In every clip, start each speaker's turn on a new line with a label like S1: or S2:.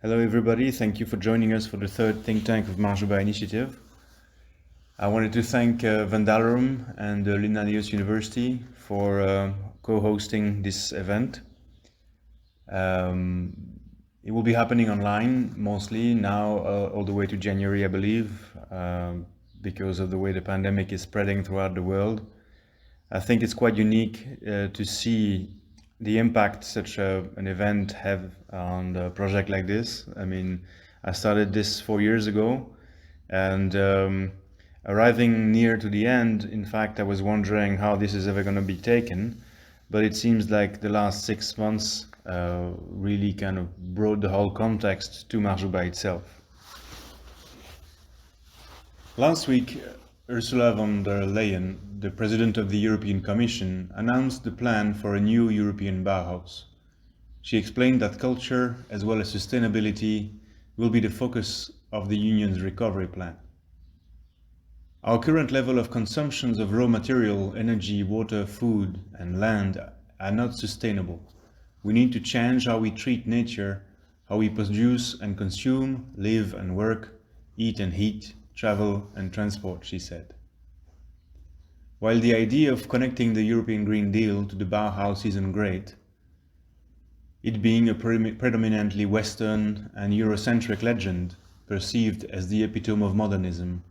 S1: Hello everybody, thank you for joining us for the third think tank of Mahjouba initiative. I wanted to thank Vandalorum and Linnaeus University for co-hosting this event. It will be happening online mostly now all the way to January, I believe, because of the way the pandemic is spreading throughout the world. I think it's quite unique to see the impact such an event have on a project like this. I mean, I started this 4 years ago, and arriving near to the end, in fact, I was wondering how this is ever going to be taken, but it seems like the last 6 months really kind of brought the whole context to Mahjouba itself. Last week, Ursula von der Leyen, the President of the European Commission, announced the plan for a new European Bauhaus. She explained that culture, as well as sustainability, will be the focus of the Union's recovery plan. Our current level of consumptions of raw material, energy, water, food, and land are not sustainable. We need to change how we treat nature, how we produce and consume, live and work, eat and heat, travel and transport, she said. While the idea of connecting the European Green Deal to the Bauhaus isn't great, it being a predominantly Western and Eurocentric legend perceived as the epitome of modernism,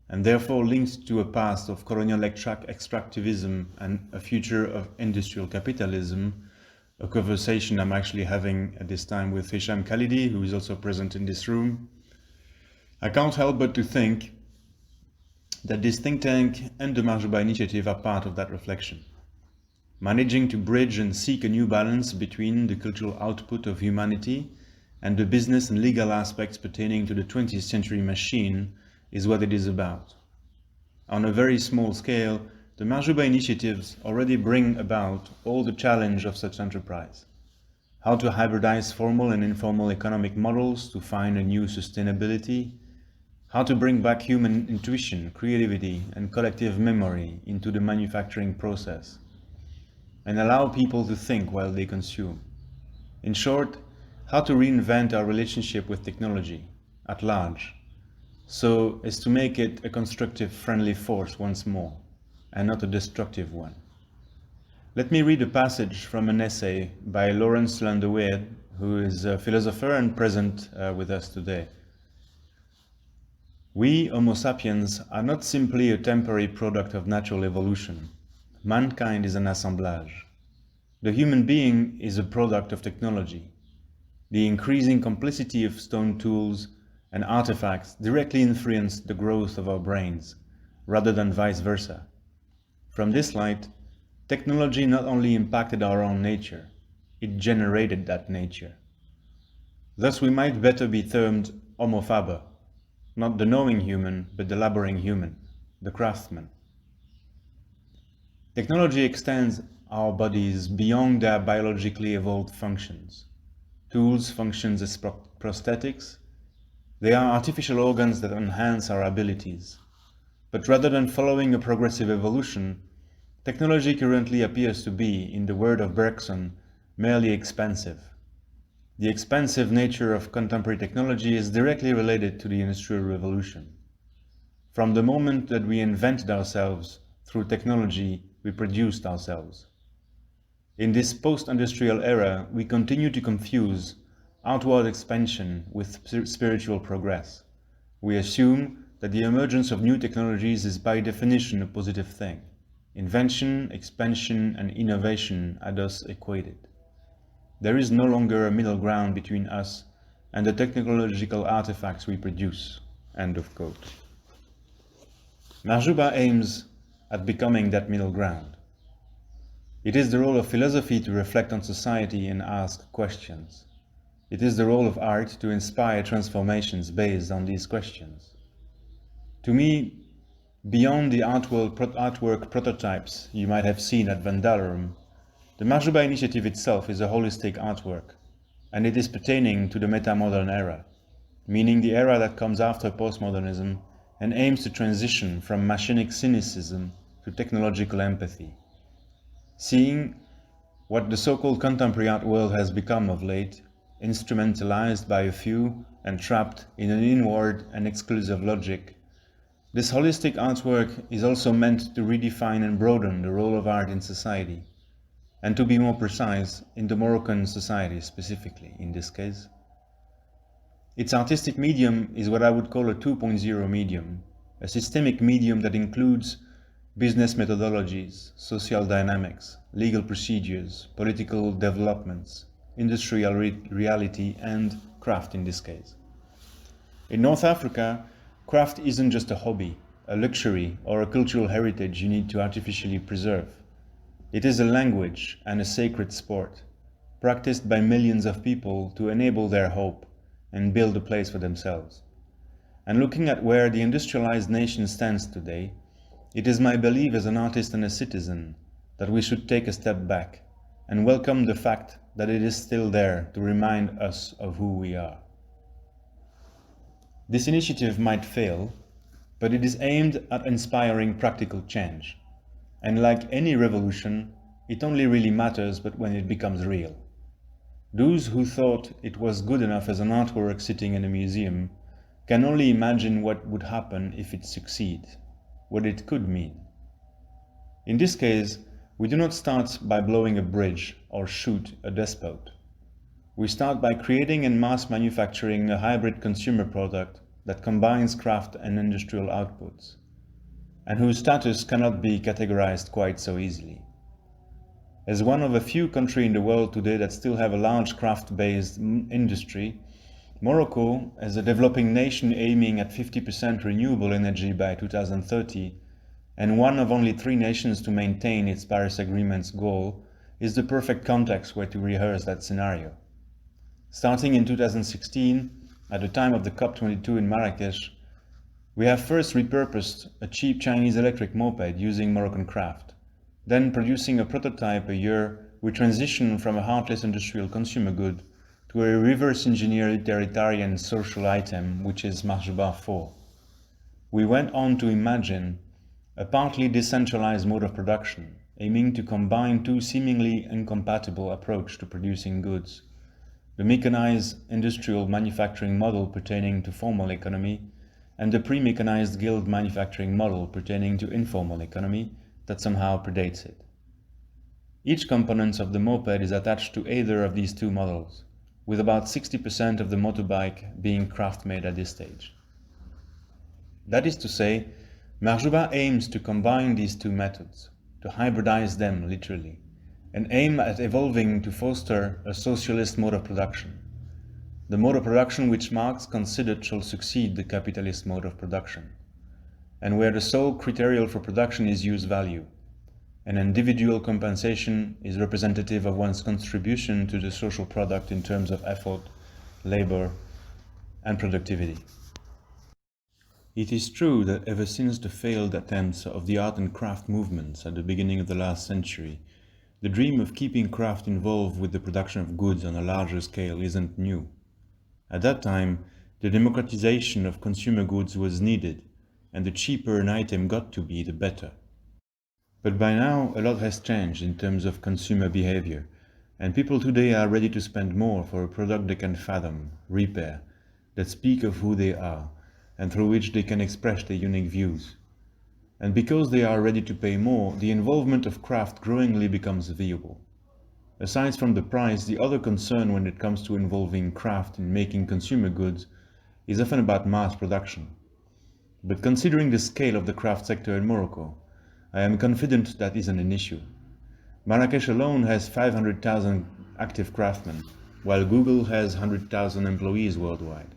S1: and therefore linked to a past of colonial extractivism and a future of industrial capitalism, a conversation I'm actually having at this time with Hisham Khalidi, who is also present in this room, I can't help but to think that this think tank and the Mahjouba initiative are part of that reflection, managing to bridge and seek a new balance between the cultural output of humanity and the business and legal aspects pertaining to the 20th century machine is what it is about. On a very small scale, the Mahjouba initiatives already bring about all the challenge of such enterprise. How to hybridize formal and informal economic models to find a new sustainability, how to bring back human intuition, creativity, and collective memory into the manufacturing process, and allow people to think while they consume. In short, how to reinvent our relationship with technology at large, so as to make it a constructive, friendly force once more, and not a destructive one. Let me read a passage from an essay by Lawrence Landauer, who is a philosopher and present with us today. We, Homo sapiens, are not simply a temporary product of natural evolution. Mankind is an assemblage. The human being is a product of technology. The increasing complexity of stone tools and artifacts directly influenced the growth of our brains, rather than vice versa. From this light, technology not only impacted our own nature, it generated that nature. Thus we might better be termed Homo faber, not the knowing human, but the laboring human, the craftsman. Technology extends our bodies beyond their biologically evolved functions. Tools function as prosthetics. They are artificial organs that enhance our abilities. But rather than following a progressive evolution, technology currently appears to be, in the word of Bergson, merely expansive. The expansive nature of contemporary technology is directly related to the Industrial Revolution. From the moment that we invented ourselves, through technology, we produced ourselves. In this post-industrial era, we continue to confuse outward expansion with spiritual progress. We assume that the emergence of new technologies is by definition a positive thing. Invention, expansion, and innovation are thus equated. There is no longer a middle ground between us and the technological artifacts we produce. End of quote. Mahjouba aims at becoming that middle ground. It is the role of philosophy to reflect on society and ask questions. It is the role of art to inspire transformations based on these questions. To me, beyond the artwork prototypes you might have seen at Vandalorum, the Mahjouba initiative itself is a holistic artwork, and it is pertaining to the meta-modern era, meaning the era that comes after postmodernism and aims to transition from machinic cynicism to technological empathy. Seeing what the so-called contemporary art world has become of late, instrumentalized by a few and trapped in an inward and exclusive logic. This holistic artwork is also meant to redefine and broaden the role of art in society, and to be more precise, in the Moroccan society specifically in this case. Its artistic medium is what I would call a 2.0 medium, a systemic medium that includes business methodologies, social dynamics, legal procedures, political developments, industrial reality, and craft in this case. In North Africa, craft isn't just a hobby, a luxury, or a cultural heritage you need to artificially preserve. It is a language and a sacred sport, practiced by millions of people to enable their hope and build a place for themselves. And looking at where the industrialized nation stands today, it is my belief as an artist and a citizen that we should take a step back and welcome the fact that it is still there to remind us of who we are. This initiative might fail, but it is aimed at inspiring practical change. And like any revolution, it only really matters but when it becomes real. Those who thought it was good enough as an artwork sitting in a museum can only imagine what would happen if it succeeds, what it could mean. In this case, we do not start by blowing a bridge or shoot a despot. We start by creating and mass manufacturing a hybrid consumer product that combines craft and industrial outputs, and whose status cannot be categorized quite so easily. As one of a few countries in the world today that still have a large craft-based industry, Morocco, as a developing nation aiming at 50% renewable energy by 2030, and one of only 3 nations to maintain its Paris Agreement's goal, is the perfect context where to rehearse that scenario. Starting in 2016, at the time of the COP22 in Marrakesh, we have first repurposed a cheap Chinese electric moped using Moroccan craft. Then, producing a prototype a year, we transitioned from a heartless industrial consumer good to a reverse-engineered utilitarian social item, which is Mahjouba 4. We went on to imagine a partly decentralized mode of production, aiming to combine 2 seemingly incompatible approaches to producing goods: the mechanized industrial manufacturing model pertaining to formal economy, and the pre-mechanized guild manufacturing model pertaining to informal economy that somehow predates it. Each component of the moped is attached to either of these 2 models, with about 60% of the motorbike being craft-made at this stage. That is to say, Mahjouba aims to combine these 2 methods, to hybridize them literally, and aim at evolving to foster a socialist mode of production, the mode of production which Marx considered shall succeed the capitalist mode of production, and where the sole criterion for production is use value, and individual compensation is representative of one's contribution to the social product in terms of effort, labor, and productivity. It is true that ever since the failed attempts of the art and craft movements at the beginning of the last century, the dream of keeping craft involved with the production of goods on a larger scale isn't new. At that time, the democratization of consumer goods was needed, and the cheaper an item got to be, the better. But by now, a lot has changed in terms of consumer behavior, and people today are ready to spend more for a product they can fathom, repair, that speak of who they are, and through which they can express their unique views. And because they are ready to pay more, the involvement of craft growingly becomes viable. Aside from the price, the other concern when it comes to involving craft in making consumer goods is often about mass production. But considering the scale of the craft sector in Morocco, I am confident that isn't an issue. Marrakesh alone has 500,000 active craftsmen, while Google has 100,000 employees worldwide.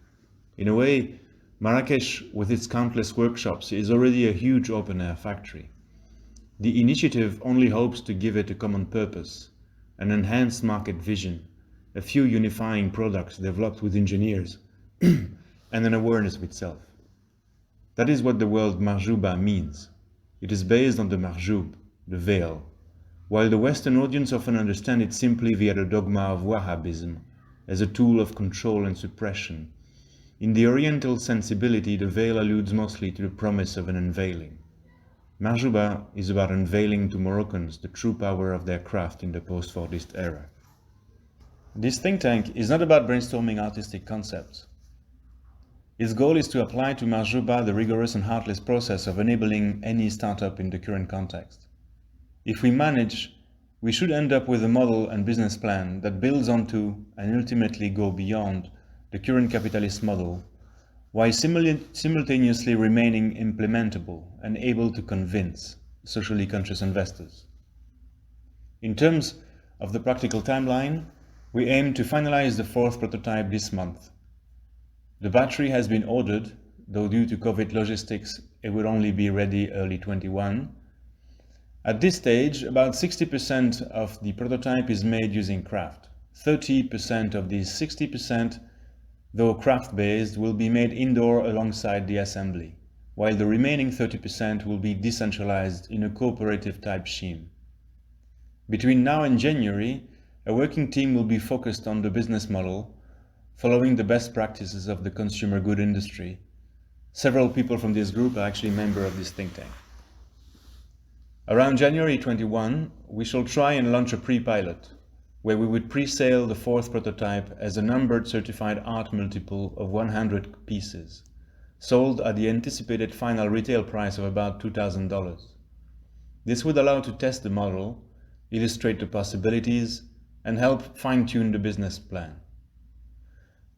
S1: In a way, Marrakesh, with its countless workshops, is already a huge open-air factory. The initiative only hopes to give it a common purpose, an enhanced market vision, a few unifying products developed with engineers, and an awareness of itself. That is what the word Mahjouba means. It is based on the Mahjoub, the veil, while the Western audience often understand it simply via the dogma of Wahhabism, as a tool of control and suppression. In the Oriental sensibility, the veil alludes mostly to the promise of an unveiling. Mahjouba is about unveiling to Moroccans the true power of their craft in the post-Fordist era. This think tank is not about brainstorming artistic concepts. Its goal is to apply to Mahjouba the rigorous and heartless process of enabling any startup in the current context. If we manage, we should end up with a model and business plan that builds onto and ultimately go beyond the current capitalist model, while simultaneously remaining implementable and able to convince socially conscious investors. In terms of the practical timeline, we aim to finalize the fourth prototype this month. The battery has been ordered, though due to COVID logistics, it will only be ready early 2021. At this stage, about 60% of the prototype is made using craft. 30% of these 60%, though craft-based, will be made indoor alongside the assembly, while the remaining 30% will be decentralized in a cooperative type scheme. Between now and January, a working team will be focused on the business model, following the best practices of the consumer good industry. Several people from this group are actually members of this think tank. Around January 21, we shall try and launch a pre-pilot, where we would pre-sale the fourth prototype as a numbered certified art multiple of 100 pieces, sold at the anticipated final retail price of about $2,000. This would allow to test the model, illustrate the possibilities, and help fine-tune the business plan.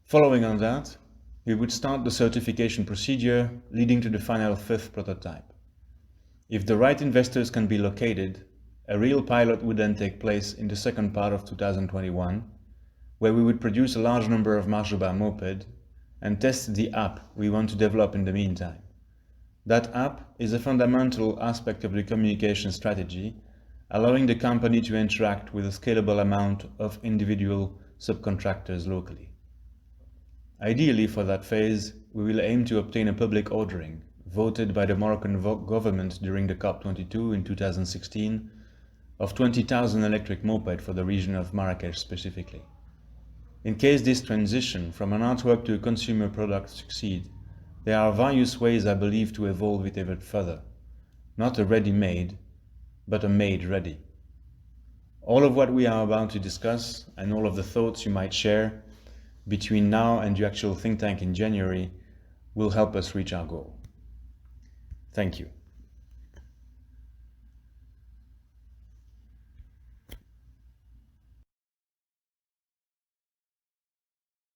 S1: Following on that, we would start the certification procedure leading to the final fifth prototype. If the right investors can be located, a real pilot would then take place in the second part of 2021, where we would produce a large number of Mahjouba moped and test the app we want to develop in the meantime. That app is a fundamental aspect of the communication strategy, allowing the company to interact with a scalable amount of individual subcontractors locally. Ideally, for that phase, we will aim to obtain a public ordering, voted by the Moroccan government during the COP22 in 2016, of 20,000 electric moped for the region of Marrakech specifically. In case this transition from an artwork to a consumer product succeed, there are various ways I believe to evolve it even further. Not a ready-made, but a made ready. All of what we are about to discuss and all of the thoughts you might share between now and the actual think tank in January will help us reach our goal. Thank you.